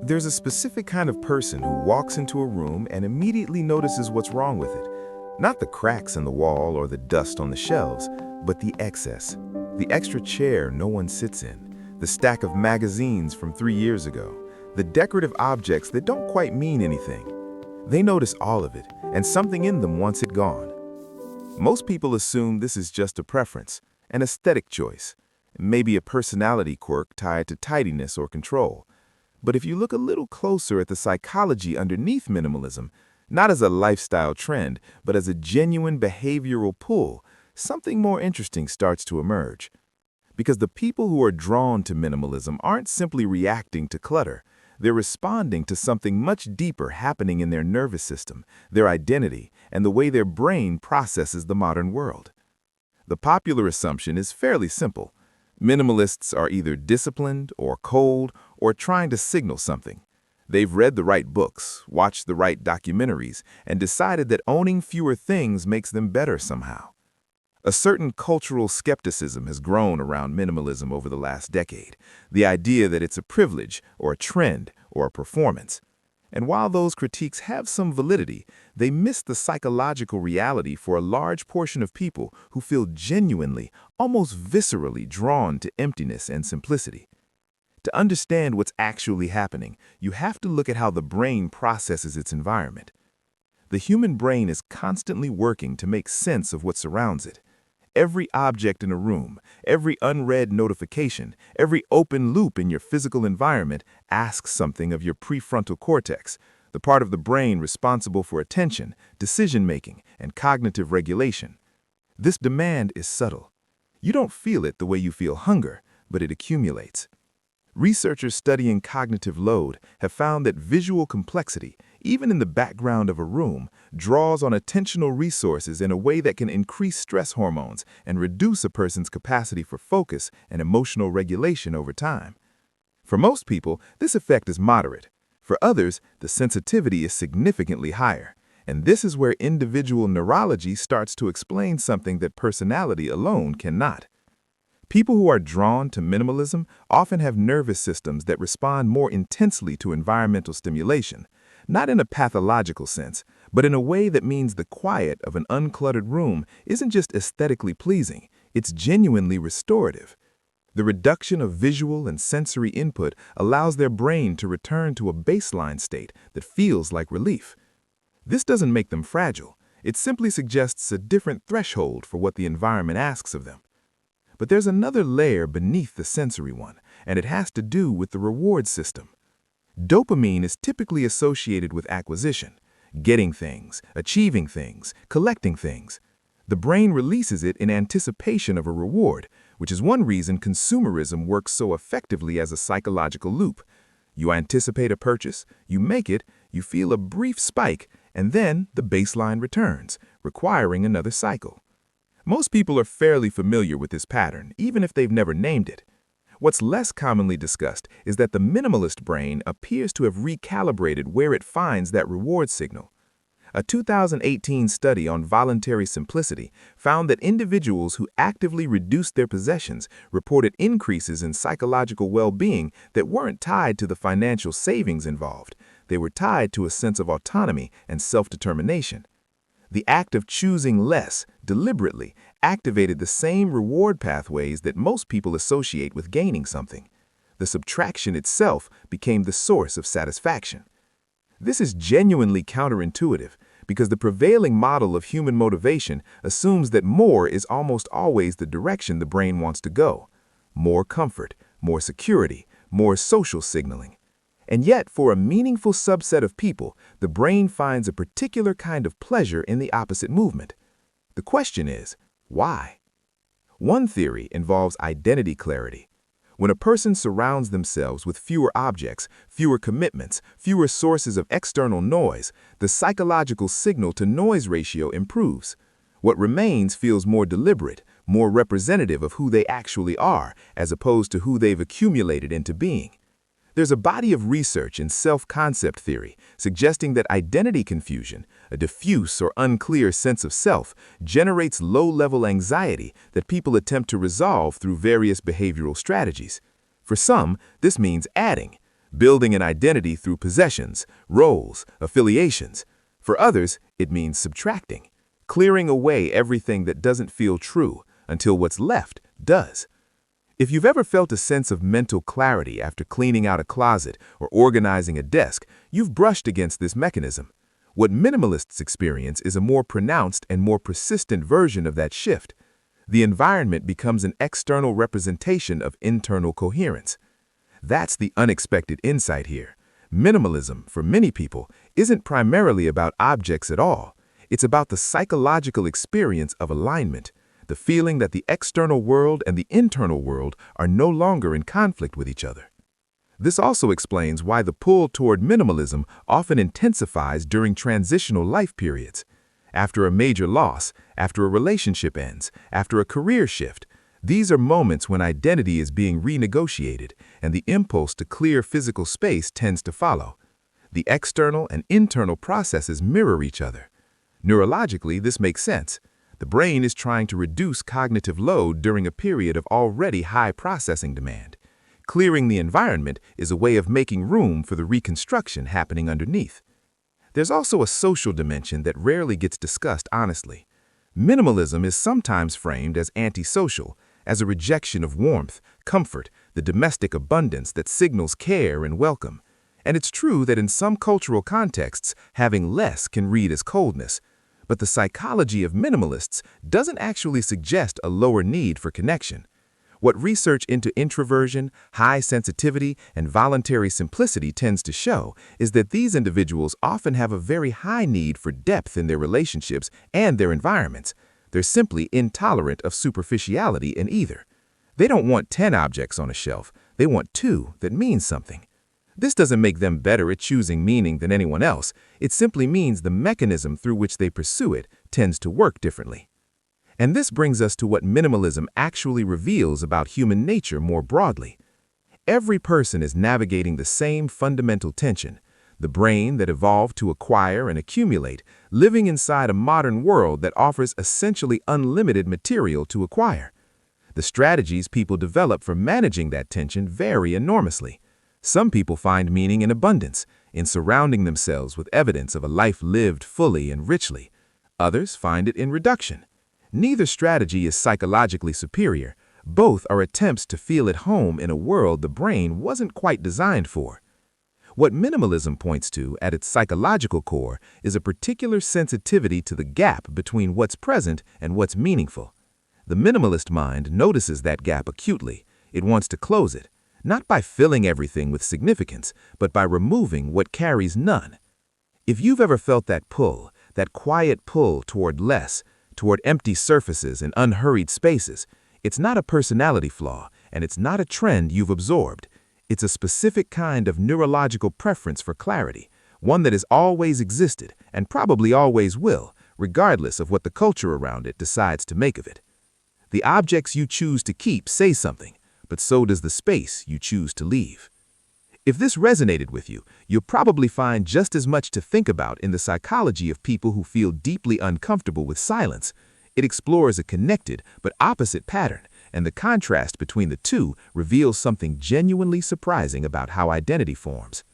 There's a specific kind of person who walks into a room and immediately notices what's wrong with it. Not the cracks in the wall or the dust on the shelves, but the excess. The extra chair no one sits in, the stack of magazines from 3 years ago, the decorative objects that don't quite mean anything. They notice all of it, and something in them wants it gone. Most people assume this is just a preference, an aesthetic choice, maybe a personality quirk tied to tidiness or control. But if you look a little closer at the psychology underneath minimalism, not as a lifestyle trend, but as a genuine behavioral pull, something more interesting starts to emerge. Because the people who are drawn to minimalism aren't simply reacting to clutter. They're responding to something much deeper happening in their nervous system, their identity, and the way their brain processes the modern world. The popular assumption is fairly simple. Minimalists are either disciplined or cold or trying to signal something. They've read the right books, watched the right documentaries, and decided that owning fewer things makes them better somehow. A certain cultural skepticism has grown around minimalism over the last decade, the idea that it's a privilege or a trend or a performance. And while those critiques have some validity, they miss the psychological reality for a large portion of people who feel genuinely, almost viscerally drawn to emptiness and simplicity. To understand what's actually happening, you have to look at how the brain processes its environment. The human brain is constantly working to make sense of what surrounds it. Every object in a room, every unread notification, every open loop in your physical environment asks something of your prefrontal cortex, the part of the brain responsible for attention, decision-making, and cognitive regulation. This demand is subtle. You don't feel it the way you feel hunger, but it accumulates. Researchers studying cognitive load have found that visual complexity, even in the background of a room, draws on attentional resources in a way that can increase stress hormones and reduce a person's capacity for focus and emotional regulation over time. For most people, this effect is moderate. For others, the sensitivity is significantly higher. And this is where individual neurology starts to explain something that personality alone cannot. People who are drawn to minimalism often have nervous systems that respond more intensely to environmental stimulation, not in a pathological sense, but in a way that means the quiet of an uncluttered room isn't just aesthetically pleasing, it's genuinely restorative. The reduction of visual and sensory input allows their brain to return to a baseline state that feels like relief. This doesn't make them fragile, it simply suggests a different threshold for what the environment asks of them. But there's another layer beneath the sensory one, and it has to do with the reward system. Dopamine is typically associated with acquisition, getting things, achieving things, collecting things. The brain releases it in anticipation of a reward, which is one reason consumerism works so effectively as a psychological loop. You anticipate a purchase, you make it, you feel a brief spike, and then the baseline returns, requiring another cycle. Most people are fairly familiar with this pattern, even if they've never named it. What's less commonly discussed is that the minimalist brain appears to have recalibrated where it finds that reward signal. A 2018 study on voluntary simplicity found that individuals who actively reduced their possessions reported increases in psychological well-being that weren't tied to the financial savings involved. They were tied to a sense of autonomy and self-determination. The act of choosing less, deliberately, activated the same reward pathways that most people associate with gaining something. The subtraction itself became the source of satisfaction. This is genuinely counterintuitive because the prevailing model of human motivation assumes that more is almost always the direction the brain wants to go. More comfort, more security, more social signaling. And yet, for a meaningful subset of people, the brain finds a particular kind of pleasure in the opposite movement. The question is, why? One theory involves identity clarity. When a person surrounds themselves with fewer objects, fewer commitments, fewer sources of external noise, the psychological signal-to-noise ratio improves. What remains feels more deliberate, more representative of who they actually are, as opposed to who they've accumulated into being. There's a body of research in self-concept theory suggesting that identity confusion, a diffuse or unclear sense of self, generates low-level anxiety that people attempt to resolve through various behavioral strategies. For some, this means adding. building an identity through possessions, roles, affiliations. For others, it means subtracting, clearing away everything that doesn't feel true until what's left does. If you've ever felt a sense of mental clarity after cleaning out a closet or organizing a desk, you've brushed against this mechanism. What minimalists experience is a more pronounced and more persistent version of that shift. The environment becomes an external representation of internal coherence. That's the unexpected insight here. Minimalism, for many people, isn't primarily about objects at all. It's about the psychological experience of alignment, the feeling that the external world and the internal world are no longer in conflict with each other. This also explains why the pull toward minimalism often intensifies during transitional life periods. After a major loss, after a relationship ends, after a career shift, these are moments when identity is being renegotiated and the impulse to clear physical space tends to follow. The external and internal processes mirror each other. Neurologically, this makes sense. The brain is trying to reduce cognitive load during a period of already high processing demand. Clearing the environment is a way of making room for the reconstruction happening underneath. There's also a social dimension that rarely gets discussed honestly. Minimalism is sometimes framed as antisocial, as a rejection of warmth, comfort, the domestic abundance that signals care and welcome. And it's true that in some cultural contexts, having less can read as coldness. But the psychology of minimalists doesn't actually suggest a lower need for connection. What research into introversion, high sensitivity, and voluntary simplicity tends to show is that these individuals often have a very high need for depth in their relationships and their environments. They're simply intolerant of superficiality in either. They don't want 10 objects on a shelf, they want 2 that mean something. This doesn't make them better at choosing meaning than anyone else. It simply means the mechanism through which they pursue it tends to work differently. And this brings us to what minimalism actually reveals about human nature more broadly. Every person is navigating the same fundamental tension, the brain that evolved to acquire and accumulate, living inside a modern world that offers essentially unlimited material to acquire. The strategies people develop for managing that tension vary enormously. Some people find meaning in abundance, in surrounding themselves with evidence of a life lived fully and richly. Others find it in reduction. Neither strategy is psychologically superior. Both are attempts to feel at home in a world the brain wasn't quite designed for. What minimalism points to at its psychological core is a particular sensitivity to the gap between what's present and what's meaningful. The minimalist mind notices that gap acutely. It wants to close it. Not by filling everything with significance, but by removing what carries none. If you've ever felt that pull, that quiet pull toward less, toward empty surfaces and unhurried spaces, it's not a personality flaw, and it's not a trend you've absorbed. It's a specific kind of neurological preference for clarity, one that has always existed and probably always will, regardless of what the culture around it decides to make of it. The objects you choose to keep say something, but so does the space you choose to leave. If this resonated with you, you'll probably find just as much to think about in the psychology of people who feel deeply uncomfortable with silence. It explores a connected but opposite pattern, and the contrast between the two reveals something genuinely surprising about how identity forms.